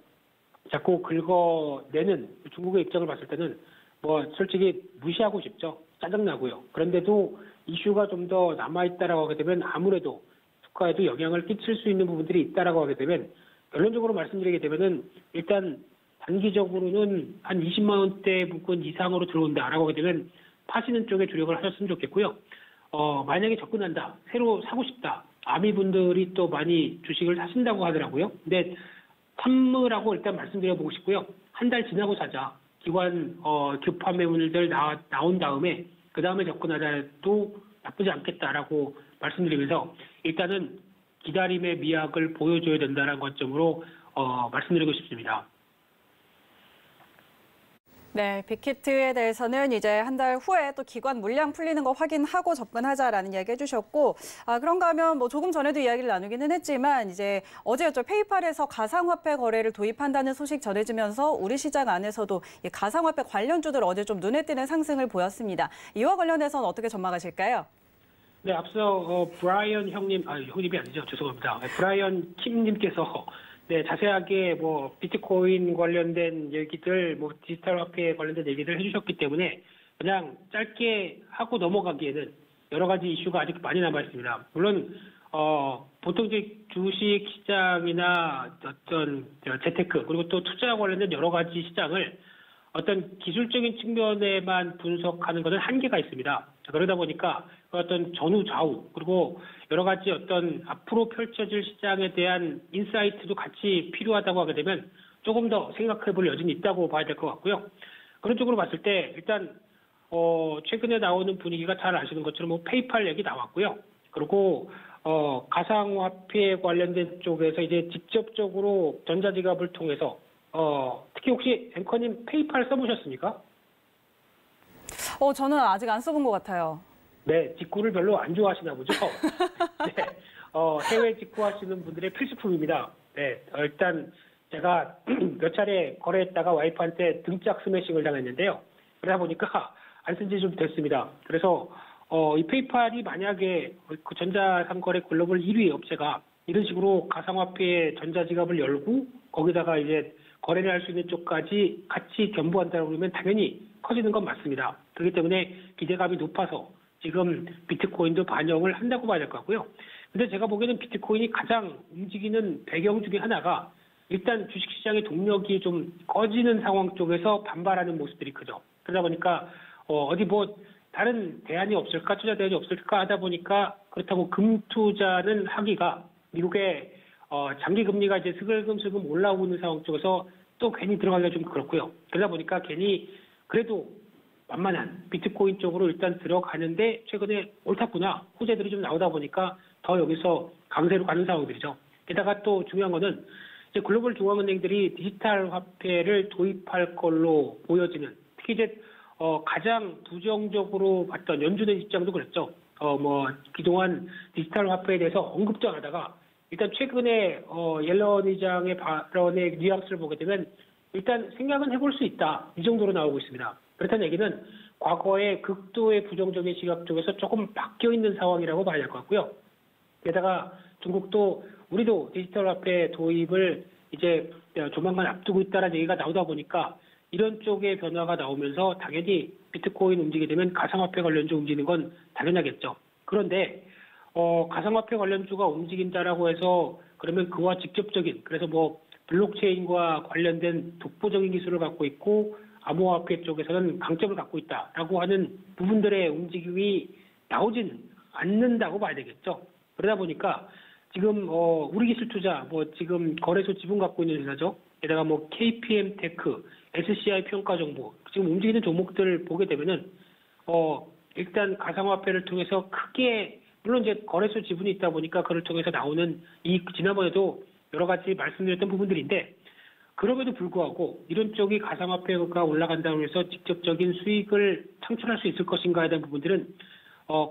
자꾸 긁어내는 중국의 입장을 봤을 때는 뭐 솔직히 무시하고 싶죠. 짜증나고요. 그런데도 이슈가 좀 더 남아있다라고 하게 되면 아무래도 주가에도 영향을 끼칠 수 있는 부분들이 있다라고 하게 되면 결론적으로 말씀드리게 되면은 일단 단기적으로는 한 20만 원대 부근 이상으로 들어온다라고 하게 되면 파시는 쪽에 주력을 하셨으면 좋겠고요. 만약에 접근한다, 새로 사고 싶다, 아미분들이 또 많이 주식을 사신다고 하더라고요. 근데 참으라고 일단 말씀드려보고 싶고요. 한 달 지나고 사자. 기관 급한 매물들 나온 다음에 그 다음에 접근하자도 나쁘지 않겠다라고 말씀드리면서 일단은 기다림의 미학을 보여줘야 된다는 관점으로 말씀드리고 싶습니다. 네, 빅히트에 대해서는 이제 한 달 후에 또 기관 물량 풀리는 거 확인하고 접근하자라는 이야기 해주셨고, 그런가 하면 뭐 조금 전에도 이야기를 나누기는 했지만 이제 어제였죠. 페이팔에서 가상화폐 거래를 도입한다는 소식 전해지면서 우리 시장 안에서도 이 가상화폐 관련주들 어제 좀 눈에 띄는 상승을 보였습니다. 이와 관련해서는 어떻게 전망하실까요? 네, 앞서 브라이언 형님이 아니죠. 죄송합니다. 브라이언 킴님께서 네, 자세하게 뭐 비트코인 관련된 얘기들, 뭐 디지털 화폐 관련된 얘기를 해주셨기 때문에 그냥 짧게 하고 넘어가기에는 여러 가지 이슈가 아직 많이 남아 있습니다. 물론 보통 이제 주식 시장이나 어떤 재테크 그리고 또 투자 관련된 여러 가지 시장을 어떤 기술적인 측면에만 분석하는 것은 한계가 있습니다. 그러다 보니까 어떤 전후 좌우 그리고 여러 가지 어떤 앞으로 펼쳐질 시장에 대한 인사이트도 같이 필요하다고 하게 되면 조금 더 생각해 볼 여지는 있다고 봐야 될 것 같고요. 그런 쪽으로 봤을 때 일단 최근에 나오는 분위기가 잘 아시는 것처럼 뭐 페이팔 얘기 나왔고요. 그리고 가상화폐 관련된 쪽에서 이제 직접적으로 전자지갑을 통해서 특히 혹시 앵커님 페이팔 써보셨습니까? 저는 아직 안 써본 것 같아요. 네, 직구를 별로 안 좋아하시나 보죠. 네, 해외 직구하시는 분들의 필수품입니다. 네, 일단 제가 몇 차례 거래했다가 와이프한테 등짝 스매싱을 당했는데요. 그러다 보니까 안 쓴 지 좀 됐습니다. 그래서 이 페이팔이 만약에 그 전자상거래 글로벌 1위 업체가 이런 식으로 가상화폐 전자지갑을 열고 거기다가 이제 거래를 할 수 있는 쪽까지 같이 겸부한다고 그러면 당연히 커지는 건 맞습니다. 그렇기 때문에 기대감이 높아서 지금 비트코인도 반영을 한다고 봐야 될 것 같고요. 근데 제가 보기에는 비트코인이 가장 움직이는 배경 중에 하나가 일단 주식시장의 동력이 좀 꺼지는 상황 쪽에서 반발하는 모습들이 크죠. 그러다 보니까 어디 뭐 다른 대안이 없을까, 투자 대안이 없을까 하다 보니까 그렇다고 금 투자는 하기가 미국의 장기 금리가 이제 슬금슬금 올라오고 있는 상황 쪽에서 또 괜히 들어가기가 좀 그렇고요. 그러다 보니까 괜히 그래도 만만한 비트코인 쪽으로 일단 들어가는데 최근에 옳았구나 호재들이 좀 나오다 보니까 더 여기서 강세로 가는 상황들이죠. 게다가 또 중요한 거는 이제 글로벌 중앙은행들이 디지털 화폐를 도입할 걸로 보여지는 특히 이제 가장 부정적으로 봤던 연준의 입장도 그랬죠. 뭐 그동안 디지털 화폐에 대해서 언급도 안 하다가 일단 최근에 옐런 의장의 발언의 뉘앙스를 보게 되면 일단 생각은 해볼 수 있다. 이 정도로 나오고 있습니다. 그렇다는 얘기는 과거의 극도의 부정적인 시각 쪽에서 조금 바뀌어 있는 상황이라고 봐야 될 것 같고요. 게다가 중국도 우리도 디지털 화폐 도입을 이제 조만간 앞두고 있다는 얘기가 나오다 보니까 이런 쪽의 변화가 나오면서 당연히 비트코인 움직이게 되면 가상화폐 관련주 움직이는 건 당연하겠죠. 그런데 가상화폐 관련주가 움직인다라고 해서 그러면 그와 직접적인 그래서 뭐 블록체인과 관련된 독보적인 기술을 갖고 있고 암호화폐 쪽에서는 강점을 갖고 있다라고 하는 부분들의 움직임이 나오진 않는다고 봐야 되겠죠. 그러다 보니까 지금 우리 기술 투자 뭐 지금 거래소 지분 갖고 있는 회사죠. 게다가 뭐 KPM 테크, SCI 평가 정보 지금 움직이는 종목들을 보게 되면은 일단 가상화폐를 통해서 크게 물론 이제 거래소 지분이 있다 보니까 그를 통해서 나오는 이익 지난번에도 여러 가지 말씀드렸던 부분들인데 그럼에도 불구하고 이런 쪽이 가상화폐가 올라간다고 해서 직접적인 수익을 창출할 수 있을 것인가에 대한 부분들은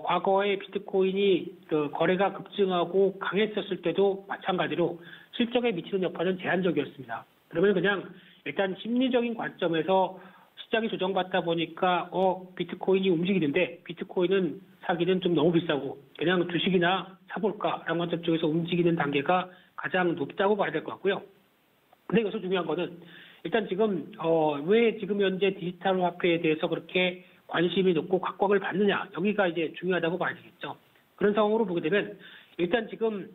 과거에 비트코인이 그 거래가 급증하고 강했었을 때도 마찬가지로 실적에 미치는 여파는 제한적이었습니다. 그러면 그냥 일단 심리적인 관점에서 시장이 조정받다 보니까 비트코인이 움직이는데 비트코인은 사기는 좀 너무 비싸고 그냥 주식이나 사볼까라는 관점 쪽에서 움직이는 단계가 가장 높다고 봐야 될 것 같고요. 근데 여기서 중요한 거는 일단 지금 왜 지금 현재 디지털 화폐에 대해서 그렇게 관심이 높고 각광을 받느냐 여기가 이제 중요하다고 봐야 되겠죠. 그런 상황으로 보게 되면 일단 지금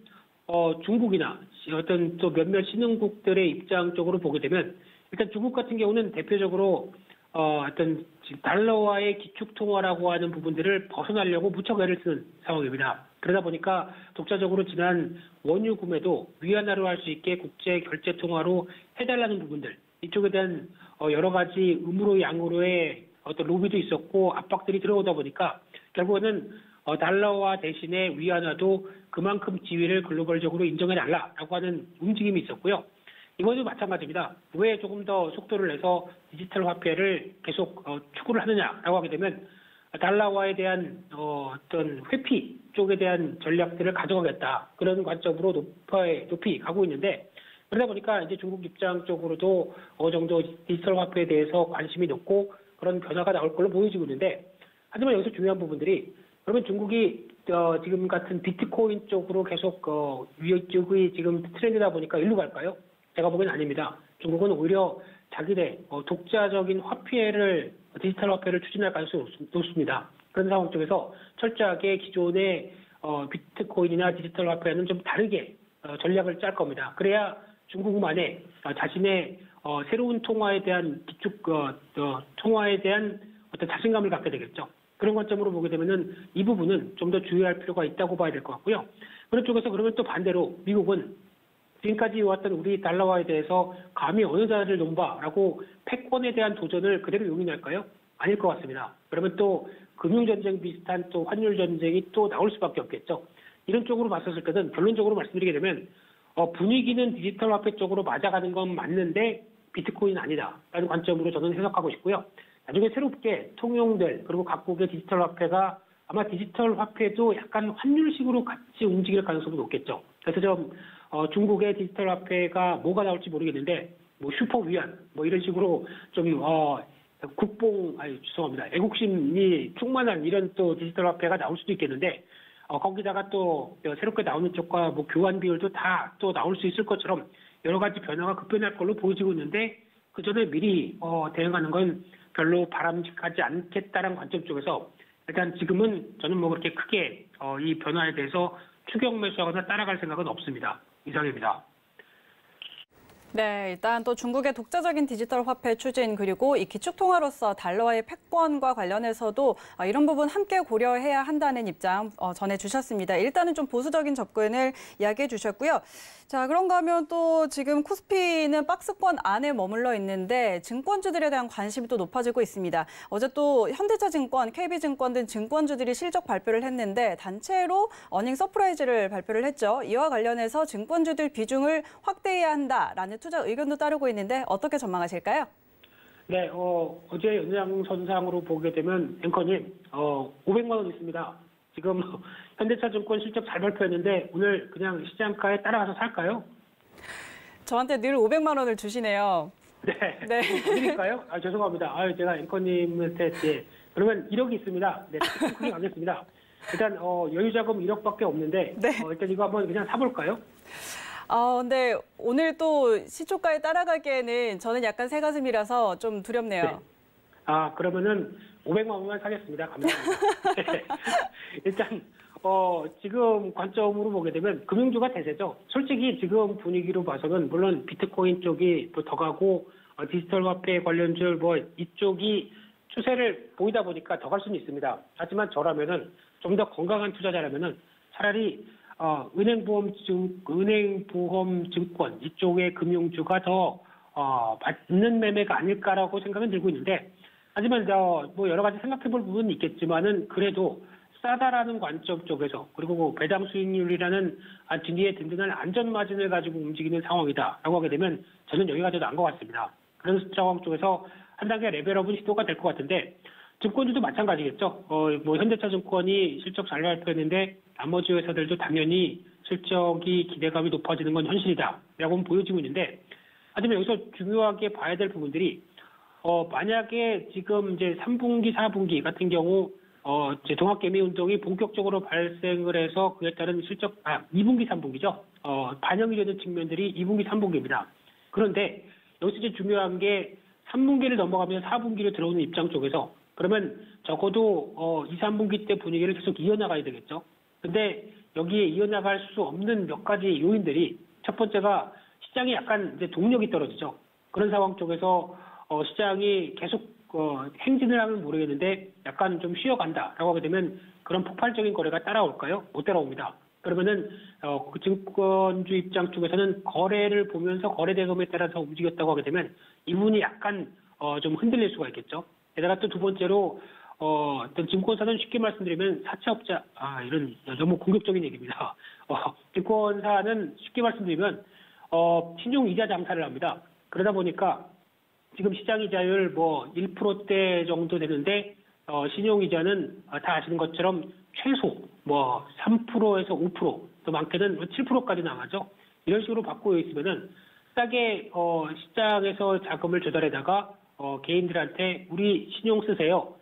중국이나 어떤 또 몇몇 신흥국들의 입장 쪽으로 보게 되면 일단 중국 같은 경우는 대표적으로 어떤 달러와의 기축통화라고 하는 부분들을 벗어나려고 무척 애를 쓰는 상황입니다. 그러다 보니까 독자적으로 지난 원유 구매도 위안화로 할 수 있게 국제 결제 통화로 해달라는 부분들 이쪽에 대한 여러 가지 음으로 양으로의 어떤 로비도 있었고 압박들이 들어오다 보니까 결국에는 달러화 대신에 위안화도 그만큼 지위를 글로벌적으로 인정해달라라고 하는 움직임이 있었고요. 이번에도 마찬가지입니다. 왜 조금 더 속도를 내서 디지털 화폐를 계속 추구를 하느냐라고 하게 되면 달러화에 대한 어떤 회피 쪽에 대한 전략들을 가져가겠다. 그런 관점으로 높이 가고 있는데 그러다 보니까 이제 중국 입장 쪽으로도 어느 정도 디지털 화폐에 대해서 관심이 높고 그런 변화가 나올 걸로 보여지고 있는데 하지만 여기서 중요한 부분들이 그러면 중국이 지금 같은 비트코인 쪽으로 계속 위쪽이 지금 트렌드다 보니까 일로 갈까요? 제가 보기엔 아닙니다. 중국은 오히려 자기네 독자적인 화폐를 디지털 화폐를 추진할 가능성이 높습니다. 그런 상황 쪽에서 철저하게 기존의 비트코인이나 디지털 화폐와는 좀 다르게 전략을 짤 겁니다. 그래야 중국만의 자신의 새로운 통화에 대한 통화에 대한 어떤 자신감을 갖게 되겠죠. 그런 관점으로 보게 되면은 이 부분은 좀 더 주의할 필요가 있다고 봐야 될 것 같고요. 그런 쪽에서 그러면 또 반대로 미국은 지금까지 왔던 우리 달러화에 대해서 감히 어느 자를 논바라고 패권에 대한 도전을 그대로 용인할까요? 아닐 것 같습니다. 그러면 또 금융전쟁 비슷한 또 환율전쟁이 또 나올 수밖에 없겠죠. 이런 쪽으로 봤었을 때는 결론적으로 말씀드리게 되면 분위기는 디지털 화폐 쪽으로 맞아가는 건 맞는데 비트코인은 아니다라는 관점으로 저는 해석하고 싶고요. 나중에 새롭게 통용될 그리고 각국의 디지털 화폐가 아마 디지털 화폐도 약간 환율식으로 같이 움직일 가능성이 높겠죠. 그래서 좀 중국의 디지털 화폐가 뭐가 나올지 모르겠는데 뭐 슈퍼 위안 뭐 이런 식으로 좀 죄송합니다. 애국심이 충만한 이런 또 디지털 화폐가 나올 수도 있겠는데 거기다가 또 새롭게 나오는 쪽과 뭐 교환 비율도 다 또 나올 수 있을 것처럼 여러 가지 변화가 급변할 걸로 보여지고 있는데 그 전에 미리 대응하는 건 별로 바람직하지 않겠다는 관점 쪽에서 일단 지금은 저는 뭐 그렇게 크게 이 변화에 대해서 추격 매수하거나 따라갈 생각은 없습니다. 이상입니다. 네, 일단 또 중국의 독자적인 디지털 화폐 추진 그리고 이 기축통화로서 달러의 패권과 관련해서도 이런 부분 함께 고려해야 한다는 입장 전해주셨습니다. 일단은 좀 보수적인 접근을 이야기해 주셨고요. 자, 그런가 하면 또 지금 코스피는 박스권 안에 머물러 있는데 증권주들에 대한 관심이 또 높아지고 있습니다. 어제 또 현대차증권, KB증권 등 증권주들이 실적 발표를 했는데 단체로 어닝 서프라이즈를 발표를 했죠. 이와 관련해서 증권주들 비중을 확대해야 한다라는 투자 의견도 따르고 있는데 어떻게 전망하실까요? 네, 어제 연장선상으로 보게 되면 앵커님 500만 원 있습니다. 지금 현대차증권 실적 잘 발표했는데 오늘 그냥 시장가에 따라가서 살까요? 저한테 늘 500만 원을 주시네요. 네. 네. 드릴까요? 죄송합니다. 제가 앵커님한테 그러면 1억이 있습니다. 네, 크게 가겠습니다. 일단 여유 자금 1억밖에 없는데 네. 일단 이거 한번 그냥 사볼까요? 근데 오늘 또 시초가에 따라가기에는 저는 약간 새가슴이라서 좀 두렵네요. 네. 그러면은 500만 원만 사겠습니다. 감사합니다. 네. 일단 지금 관점으로 보게 되면 금융주가 대세죠. 솔직히 지금 분위기로 봐서는 물론 비트코인 쪽이 더 가고 디지털 화폐 관련주 뭐 이쪽이 추세를 보이다 보니까 더 갈 수는 있습니다. 하지만 저라면은 좀 더 건강한 투자자라면은 차라리 은행보험 증권 이쪽의 금융주가 더 받는 매매가 아닐까라고 생각은 들고 있는데 하지만 뭐 여러 가지 생각해볼 부분은 있겠지만은 그래도 싸다라는 관점 쪽에서 그리고 배당 수익률이라는 뒤에 든든한 안전 마진을 가지고 움직이는 상황이다라고 하게 되면 저는 여기가 더 나은 것 같습니다. 그런 상황 쪽에서 한 단계 레벨업은 시도가 될 것 같은데 증권주도 마찬가지겠죠. 뭐 현대차증권이 실적 잘 발표했는데 나머지 회사들도 당연히 실적이 기대감이 높아지는 건 현실이다라고 보여지고 있는데 하지만 여기서 중요하게 봐야 될 부분들이 만약에 지금 이제 3분기, 4분기 같은 경우 이제 동학개미 운동이 본격적으로 발생을 해서 그에 따른 실적 2분기, 3분기죠. 반영이 되는 측면들이 2분기, 3분기입니다. 그런데 여기서 이제 중요한 게 3분기를 넘어가면서 4분기로 들어오는 입장 쪽에서 그러면 적어도 2, 3분기 때 분위기를 계속 이어나가야 되겠죠. 근데 여기에 이어나갈 수 없는 몇 가지 요인들이 첫 번째가 시장이 약간 이제 동력이 떨어지죠. 그런 상황 쪽에서 시장이 계속 행진을 하면 모르겠는데 약간 좀 쉬어간다라고 하게 되면 그런 폭발적인 거래가 따라올까요? 못 따라옵니다. 그러면은 그 증권주 입장 쪽에서는 거래를 보면서 거래 대금에 따라서 움직였다고 하게 되면 이 부분이 약간 좀 흔들릴 수가 있겠죠. 게다가 또 두 번째로 어떤 증권사는 쉽게 말씀드리면 사채업자 이런 너무 공격적인 얘기입니다. 증권사는 쉽게 말씀드리면 신용 이자 장사를 합니다. 그러다 보니까 지금 시장 이자율 뭐 1%대 정도 되는데 신용 이자는 다 아시는 것처럼 최소 뭐 3%에서 5%, 또 많게는 7%까지 나가죠. 이런 식으로 받고 있으면은 싸게 시장에서 자금을 조달해다가 개인들한테 우리 신용 쓰세요.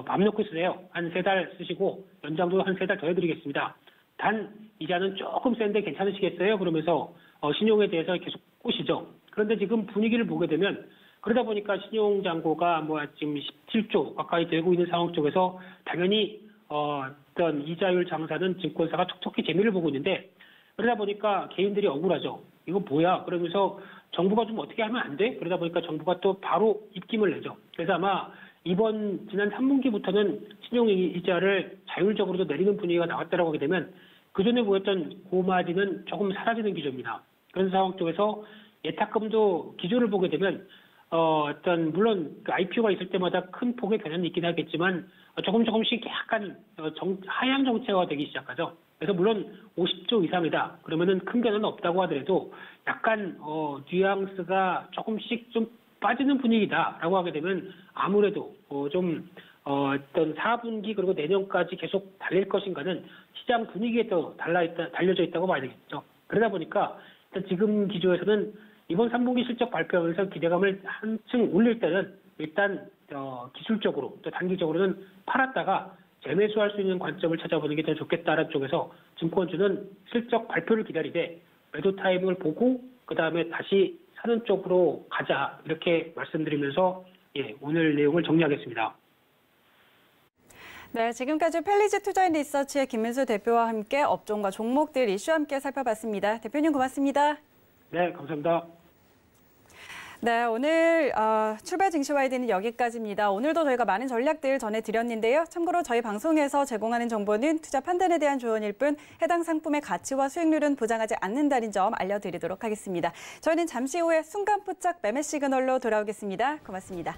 맘 놓고 쓰세요. 한 3달 쓰시고 연장도 한 3달 더 해드리겠습니다. 단 이자는 조금 센데 괜찮으시겠어요? 그러면서 신용에 대해서 계속 꼬시죠. 그런데 지금 분위기를 보게 되면 그러다 보니까 신용잔고가 뭐 지금 17조 가까이 되고 있는 상황 쪽에서 당연히 어떤 이자율 장사는 증권사가 톡톡히 재미를 보고 있는데 그러다 보니까 개인들이 억울하죠. 이거 뭐야? 그러면서 정부가 좀 어떻게 하면 안 돼? 그러다 보니까 정부가 또 바로 입김을 내죠. 그래서 아마 지난 3분기부터는 신용 이자를 자율적으로도 내리는 분위기가 나왔다라고 하게 되면 그전에 보였던 고마진은 조금 사라지는 기조입니다. 그런 상황 쪽에서 예탁금도 기조를 보게 되면 물론 그 IPO가 있을 때마다 큰 폭의 변화는 있긴 하겠지만 조금씩 약간 하향 정체가 되기 시작하죠. 그래서 물론 50조 이상이다. 그러면은 큰 변화는 없다고 하더라도 약간 뉘앙스가 조금씩 좀 빠지는 분위기다라고 하게 되면 아무래도 어떤 4분기 그리고 내년까지 계속 달릴 것인가는 시장 분위기에 또 달려져 있다고 봐야 되겠죠. 그러다 보니까 일단 지금 기조에서는 이번 3분기 실적 발표하면서 기대감을 한층 올릴 때는 일단 기술적으로 또 단기적으로는 팔았다가 재매수할 수 있는 관점을 찾아보는 게 더 좋겠다는 쪽에서 증권주는 실적 발표를 기다리되 매도 타이밍을 보고 그다음에 다시 사는 쪽으로 가자 이렇게 말씀드리면서 오늘 내용을 정리하겠습니다. 네, 지금까지 펠리즈 투자인리서치의 김민수 대표와 함께 업종과 종목들 이슈 함께 살펴봤습니다. 대표님 고맙습니다. 네, 감사합니다. 네, 오늘 출발 증시와이드는 여기까지입니다. 오늘도 저희가 많은 전략들 전해드렸는데요. 참고로 저희 방송에서 제공하는 정보는 투자 판단에 대한 조언일 뿐 해당 상품의 가치와 수익률은 보장하지 않는다는 점 알려드리도록 하겠습니다. 저희는 잠시 후에 순간 포착 매매 시그널로 돌아오겠습니다. 고맙습니다.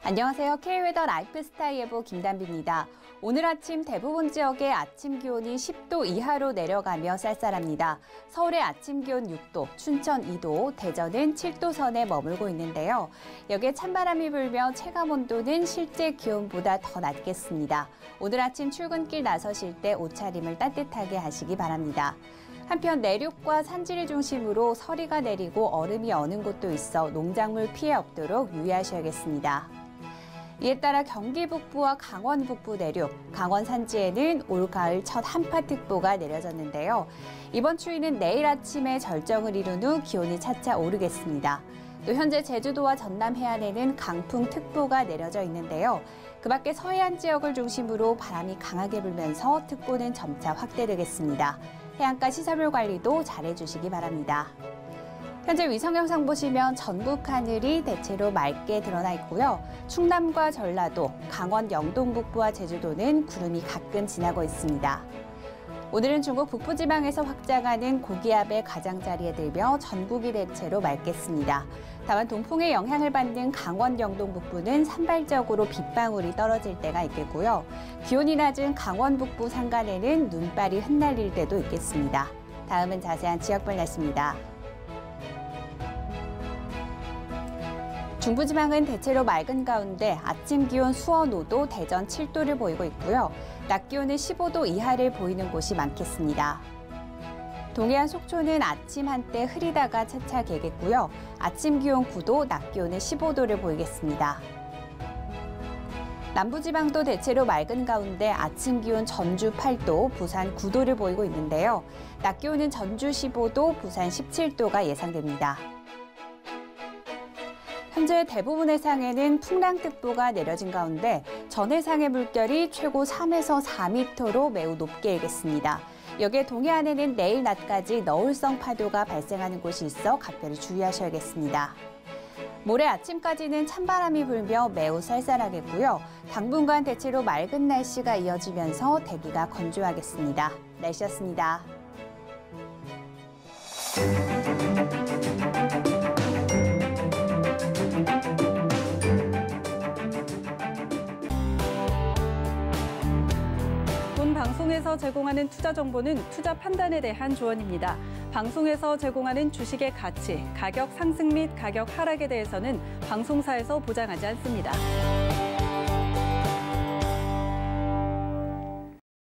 안녕하세요. K웨더 라이프스타일 예보 김단비입니다. 오늘 아침 대부분 지역의 아침 기온이 10도 이하로 내려가며 쌀쌀합니다. 서울의 아침 기온 6도, 춘천 2도, 대전은 7도 선에 머물고 있는데요. 여기에 찬바람이 불며 체감 온도는 실제 기온보다 더 낮겠습니다. 오늘 아침 출근길 나서실 때 옷차림을 따뜻하게 하시기 바랍니다. 한편 내륙과 산지를 중심으로 서리가 내리고 얼음이 어는 곳도 있어 농작물 피해 없도록 유의하셔야겠습니다. 이에 따라 경기 북부와 강원 북부 내륙, 강원 산지에는 올가을 첫 한파특보가 내려졌는데요. 이번 추위는 내일 아침에 절정을 이룬 후 기온이 차차 오르겠습니다. 또 현재 제주도와 전남 해안에는 강풍특보가 내려져 있는데요. 그 밖에 서해안 지역을 중심으로 바람이 강하게 불면서 특보는 점차 확대되겠습니다. 해안가 시설물 관리도 잘해주시기 바랍니다. 현재 위성 영상 보시면 전국 하늘이 대체로 맑게 드러나 있고요. 충남과 전라도, 강원 영동 북부와 제주도는 구름이 가끔 지나고 있습니다. 오늘은 중국 북부지방에서 확장하는 고기압의 가장자리에 들며 전국이 대체로 맑겠습니다. 다만 동풍의 영향을 받는 강원 영동 북부는 산발적으로 빗방울이 떨어질 때가 있겠고요. 기온이 낮은 강원 북부 산간에는 눈발이 흩날릴 때도 있겠습니다. 다음은 자세한 지역별 날씨입니다. 중부지방은 대체로 맑은 가운데 아침 기온 수원 5도, 대전 7도를 보이고 있고요. 낮 기온은 15도 이하를 보이는 곳이 많겠습니다. 동해안 속초는 아침 한때 흐리다가 차차 개겠고요. 아침 기온 9도, 낮 기온은 15도를 보이겠습니다. 남부지방도 대체로 맑은 가운데 아침 기온 전주 8도, 부산 9도를 보이고 있는데요. 낮 기온은 전주 15도, 부산 17도가 예상됩니다. 현재 대부분 해상에는 풍랑특보가 내려진 가운데 전 해상의 물결이 최고 3에서 4m로 매우 높게 일겠습니다. 여기에 동해안에는 내일 낮까지 너울성 파도가 발생하는 곳이 있어 각별히 주의하셔야겠습니다. 모레 아침까지는 찬바람이 불며 매우 쌀쌀하겠고요. 당분간 대체로 맑은 날씨가 이어지면서 대기가 건조하겠습니다. 날씨였습니다. 방송에서 제공하는 투자 정보는 투자 판단에 대한 조언입니다. 방송에서 제공하는 주식의 가치, 가격 상승 및 가격 하락에 대해서는 방송사에서 보장하지 않습니다.